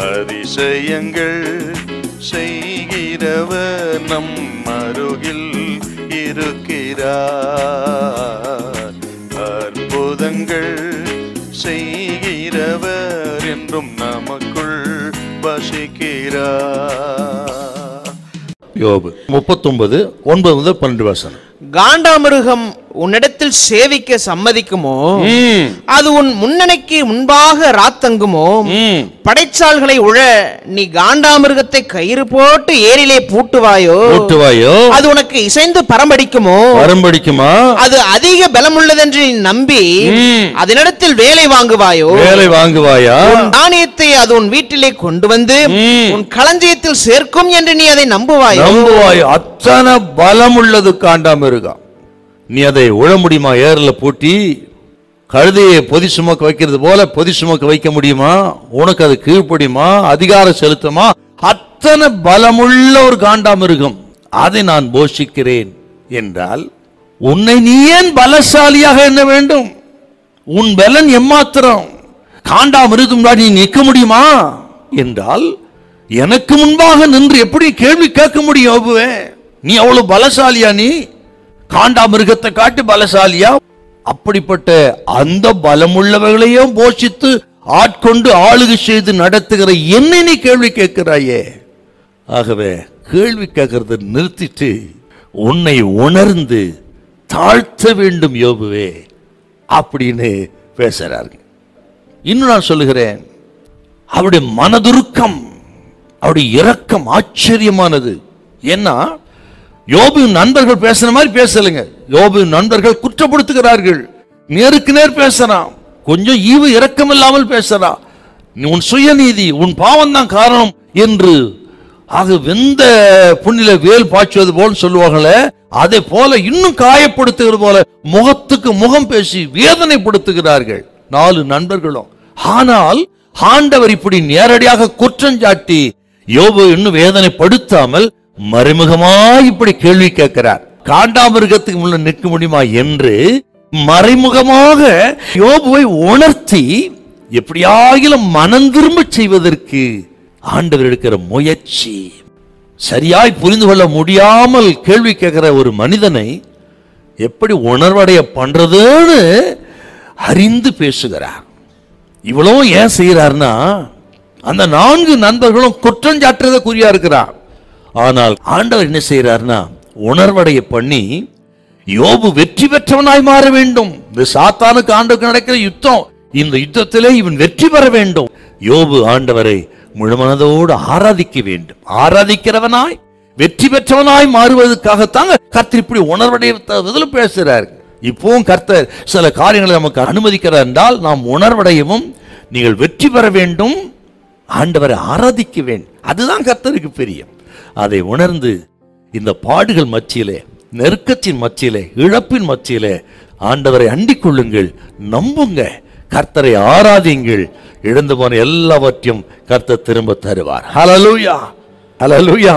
அதிசயங்கள் செய்கிறவர் நம் அருகில் இருக்கிறார். அற்புதங்கள் செய்கிறவர் என்றும் நமக்குள் வசிக்கிறார். யோபு 39:9-12 காண்டாமிருகம் உன்னிடத்தில் சேவிக்க சம்மதிக்குமோ? அது உன் முன்னணிக்கு முன்பாக ராத்தங்குமோ? படைச்சால்களை உழ நீ காண்டாமிருகத்தை கயிறு போட்டு ஏரிலே பூட்டுவாயோ? அது உனக்கு இசைந்து பரம்படிக்குமோ? அது அதிக பலமுள்ளதென்று நீ நம்பி அதனிடத்தில் வேலை வாங்குவாயா? உன் தானியத்தை அது உன் வீட்டிலே கொண்டு வந்து உன் களஞ்சியத்தில் சேர்க்கும் என்று நீ அதை நம்புவாயோ? அத்தனை பலம் உள்ளது காண்டாமிருகம். நீ அதை உழ முடியுமா? ஏர்ல பூட்டி கழுதையை பொதி சுமக்க வைக்கிறது போல பொதி சுமக்க வைக்க முடியுமா? உனக்கு அது கீழ்ப்படியுமா? அதிகாரம் செலுத்துமா? அத்தனை பலமுள்ள ஒரு காண்டாமிருகம். அதை நான் போஷிக்கிறேன் என்றால் உன்னை நீ ஏன் பலசாலியாக எண்ண வேண்டும்? உன் பலன் எம்மாத்திரம்? காண்டாமிருகம் நீ நிற்க முடியுமா என்றால் எனக்கு முன்பாக நின்று எப்படி கேள்வி கேட்க முடியும்? நீ அவ்வளவு பலசாலியா? நீ காண்டாமிருகத்தை காட்டி பலசாலியா? அப்படிப்பட்ட அந்த பலமுள்ளவர்களையும் போஷித்து ஆட்கொண்டு ஆளுகை செய்து நடத்துகிற என்னை நீ கேள்வி கேட்கிறாயே. ஆகவே கேள்வி கேட்கறத நிறுத்திட்டு உன்னை உணர்ந்து தாழ்த்த வேண்டும் யோபுவே அப்படின்னு பேசுறார்கள். இன்னும் நான் சொல்லுகிறேன், அவருடைய மனதுருக்கம், அவருடைய இரக்கம் ஆச்சரியமானது. ஏன்னா யோபுவின் நண்பர்கள் பேசுற மாதிரி பேசலைங்க. யோபுவின் நண்பர்கள் குற்றப்படுத்துகிறார்கள், நேருக்கு நேர் பேசுறான், கொஞ்சம் ஈவு இரக்கம் இல்லாமல் பேசுறான். உன் சுயநீதி, உன் பாவம் தான் காரணம் என்று ஆக வெந்த புண்ணில வேல் பாய்ச்சுவது போல் சொல்லுவாங்களே, அதே போல இன்னும் காயப்படுத்துகிறது போல முகத்துக்கு முகம் பேசி வேதனைப்படுத்துகிறார்கள் 4 நண்பர்களும். ஆனால் ஆண்டவர் இப்படி நேரடியாக குற்றஞ்சாட்டி யோபு இன்னும் வேதனைப்படுத்தாமல் மறைமுகமாய் இப்படி கேள்வி கேட்கிறார். காண்டாமிருகத்துக்கு முன்ன நிற்க முடியுமா என்று மறைமுகமாக யோபுவை உணர்த்தி எப்படியாகிலும் மனம் திரும்ப செய்வதற்கு ஆண்டவர் எடுக்கிற முயற்சி. சரியாய் புரிந்து கொள்ள முடியாமல் கேள்வி கேட்கிற ஒரு மனிதனை எப்படி உணர்வடைய பண்றதுன்னு அறிந்து பேசுகிறார். இவ்வளவு ஏன் செய்யறார்னா, அந்த 4 நண்பர்களும் குற்றஞ்சாட்டுறத குறியா இருக்கிறார். ஆனால் ஆண்டவர் என்ன செய்யறார்னா, உணர்வடைய பண்ணி யோபு வெற்றி பெற்றவனாய் மாற வேண்டும். இந்த சாத்தானுக்கு ஆண்டவருக்கு நடக்கிற யுத்தம், இந்த யுத்தத்திலே இவன் வெற்றி பெற வேண்டும். யோபு ஆண்டவரை முழுமனதோடு ஆராதிக்க வேண்டும். ஆராதிக்கிறவனாய் வெற்றி பெற்றவனாய் மாறுவதற்காகத்தாங்க கர்த்தர் இப்படி உணர்வடைய பேசுறார். இப்பவும் கர்த்தர் சில காரியங்களை நமக்கு அனுமதிக்கிறார் என்றால் நாம் உணர்வடையவும், நீங்கள் வெற்றி பெற வேண்டும், ஆண்டவரை ஆராதிக்க வேண்டும். அதுதான் கர்த்தருக்கு பிரியம். அதை உணர்ந்து இந்த பாடுகள் மத்தியிலே, நெருக்கத்தின் மத்தியிலே, இழப்பின் மத்தியிலே ஆண்டவரை அண்டிக் கொள்ளுங்கள், நம்புங்க, கர்த்தரை ஆராதிங்கள். இழந்து போன எல்லாவற்றையும் கர்த்தர் திரும்ப தருவார். ஹல்லேலூயா, ஹல்லேலூயா.